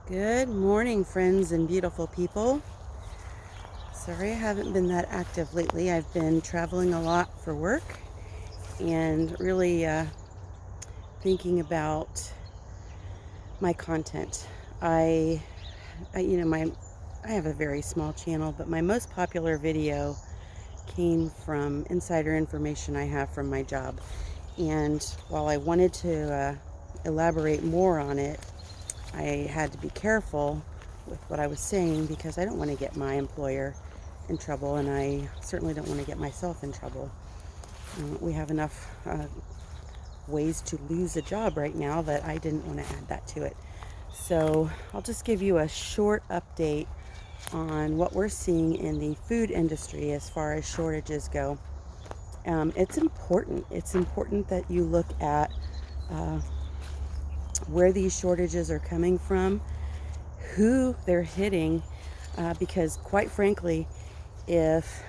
Good morning, friends and beautiful people. Sorry I haven't been that active lately. I've been traveling a lot for work and really thinking about my content. I, I, you know, my I have a very small channel, but my most popular video came from insider information I have from my job. And while I wanted to elaborate more on it, I had to be careful with what I was saying because I don't want to get my employer in trouble, and I certainly don't want to get myself in trouble. We have enough ways to lose a job right now that I didn't want to add that to it. So I'll just give you a short update on what we're seeing in the food industry as far as shortages go. It's important. It's important that you look at uh, where these shortages are coming from, who they're hitting, because quite frankly, if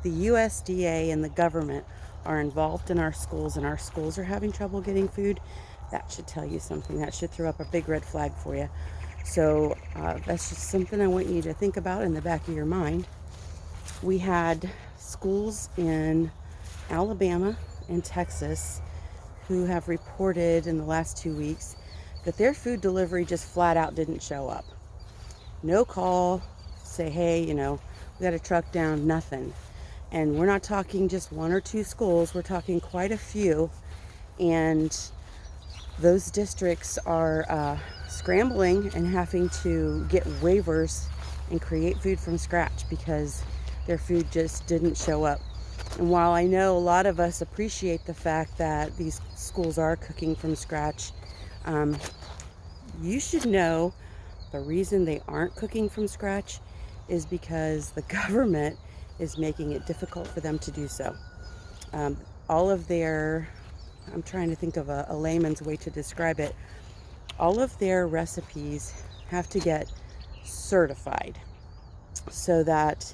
the USDA and the government are involved in our schools and our schools are having trouble getting food, that should tell you something. That should throw up a big red flag for you. So that's just something I want you to think about in the back of your mind. We had schools in Alabama and Texas who have reported in the last 2 weeks that their food delivery just flat out didn't show up. No call, say, hey, we got a truck down, nothing. And we're not talking just one or two schools, we're talking quite a few. And those districts are scrambling and having to get waivers and create food from scratch because their food just didn't show up. And while I know a lot of us appreciate the fact that these schools are cooking from scratch, you should know the reason they aren't cooking from scratch is because the government is making it difficult for them to do so. Um, all of their, I'm trying to think of a layman's way to describe it, all of their recipes have to get certified so that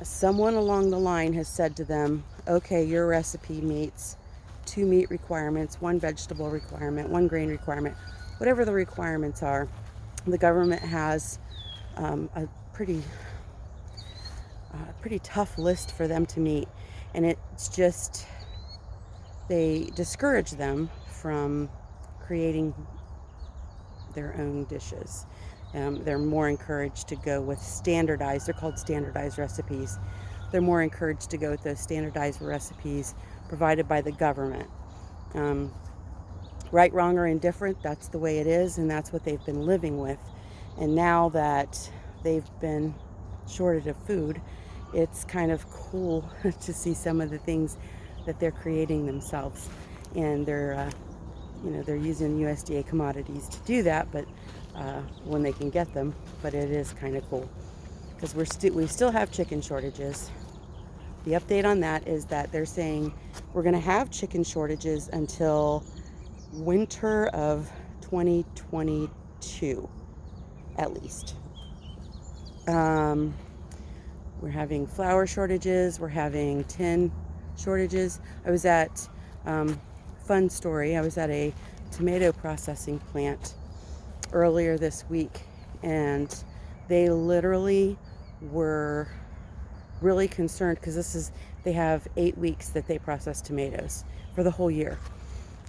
someone along the line has said to them, okay, your recipe meets 2 meat requirements, 1 vegetable requirement, 1 grain requirement, whatever the requirements are. The government has a pretty tough list for them to meet, and it's just they discourage them from creating their own dishes. They're more encouraged to go with standardized, they're called standardized recipes. They're more encouraged to go with those standardized recipes provided by the government. Um, right, wrong, or indifferent, that's the way it is, and that's what they've been living with. And now that they've been shorted of food, it's kind of cool to see some of the things that they're creating themselves. And they're using USDA commodities to do that, but when they can get them. But it is kind of cool because we still have chicken shortages. The update on that is that they're saying we're going to have chicken shortages until winter of 2022, at least. Um, we're having flour shortages. We're having tin shortages. I was at fun story. I was at a tomato processing plant earlier this week, and they literally were really concerned because they have 8 weeks that they process tomatoes for the whole year,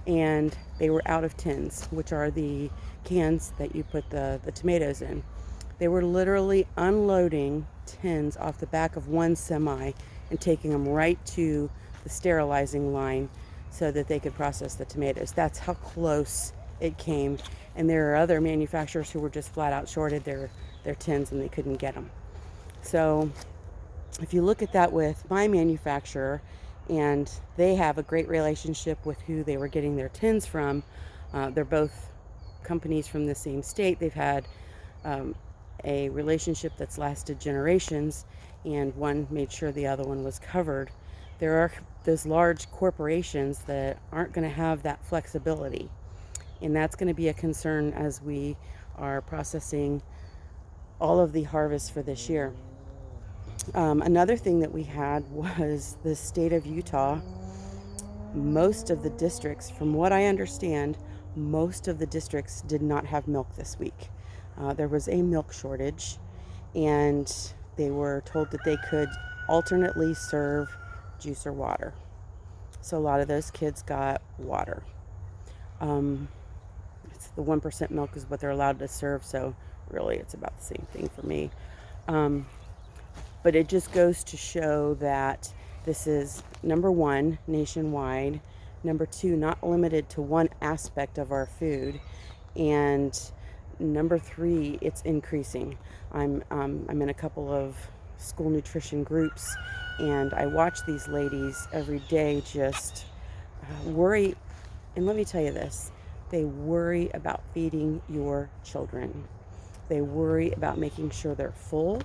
and they were out of tins, which are the cans that you put the tomatoes in. They were literally unloading tins off the back of one semi and taking them right to the sterilizing line so that they could process the tomatoes. That's how close it came. And there are other manufacturers who were just flat out shorted their tins and they couldn't get them. So if you look at that with my manufacturer, and they have a great relationship with who they were getting their tins from, they're both companies from the same state. They've had a relationship that's lasted generations, and one made sure the other one was covered. There are those large corporations that aren't going to have that flexibility, and that's going to be a concern as we are processing all of the harvest for this year. Another thing that we had was the state of Utah. Most of the districts, from what I understand, most of the districts did not have milk this week. There was a milk shortage, and they were told that they could alternately serve juice or water. So a lot of those kids got water. It's the 1% milk is what they're allowed to serve, so really it's about the same thing for me. But it just goes to show that this is, number one, nationwide. Number two, not limited to one aspect of our food. And number three, it's increasing. I'm in a couple of school nutrition groups, and I watch these ladies every day just worry. And let me tell you this, they worry about feeding your children. They worry about making sure they're full,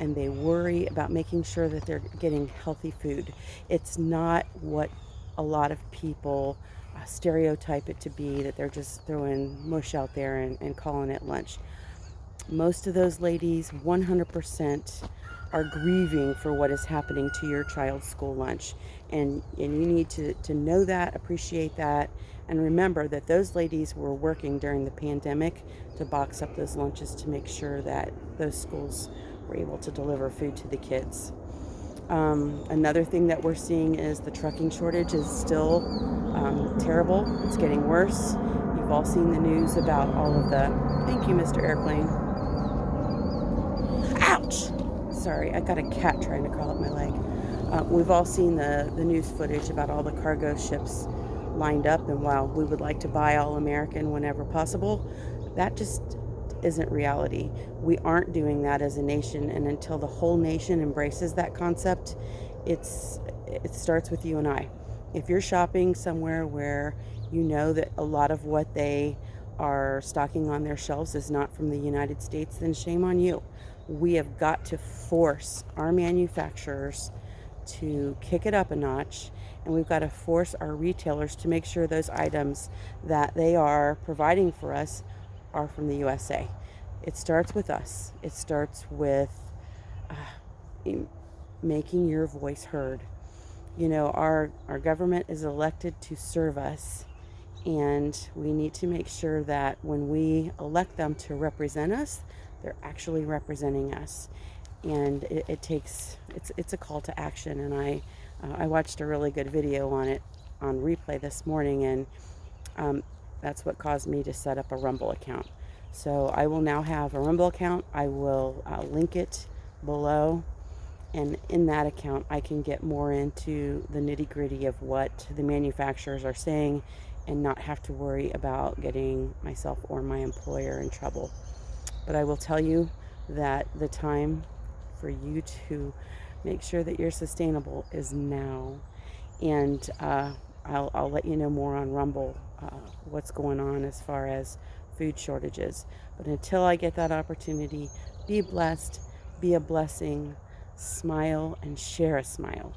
and they worry about making sure that they're getting healthy food. It's not what a lot of people stereotype it to be, that they're just throwing mush out there and calling it lunch. Most of those ladies, 100%, are grieving for what is happening to your child's school lunch. And you need to know that, appreciate that, and remember that those ladies were working during the pandemic to box up those lunches to make sure that those schools were able to deliver food to the kids. Another thing that we're seeing is the trucking shortage is still terrible. It's getting worse. You've all seen the news about all of the... Thank you, Mr. Airplane. Ouch! Sorry, I got a cat trying to crawl up my leg. We've all seen the news footage about all the cargo ships lined up, and while we would like to buy all American whenever possible, that just isn't reality. We aren't doing that as a nation, and until the whole nation embraces that concept, it starts with you and I. If you're shopping somewhere where you know that a lot of what they are stocking on their shelves is not from the United States, then shame on you. We have got to force our manufacturers to kick it up a notch, and we've got to force our retailers to make sure those items that they are providing for us are from the USA. It starts with us. It starts with making your voice heard. You know, our government is elected to serve us, and we need to make sure that when we elect them to represent us, they're actually representing us. And it's a call to action. And I watched a really good video on it on replay this morning, and that's what caused me to set up a Rumble account. So I will now have a Rumble account. I will link it below, and in that account I can get more into the nitty-gritty of what the manufacturers are saying and not have to worry about getting myself or my employer in trouble. But I will tell you that the time for you to make sure that you're sustainable is now. And I'll let you know more on Rumble what's going on as far as food shortages. But until I get that opportunity, be blessed, be a blessing, smile, and share a smile.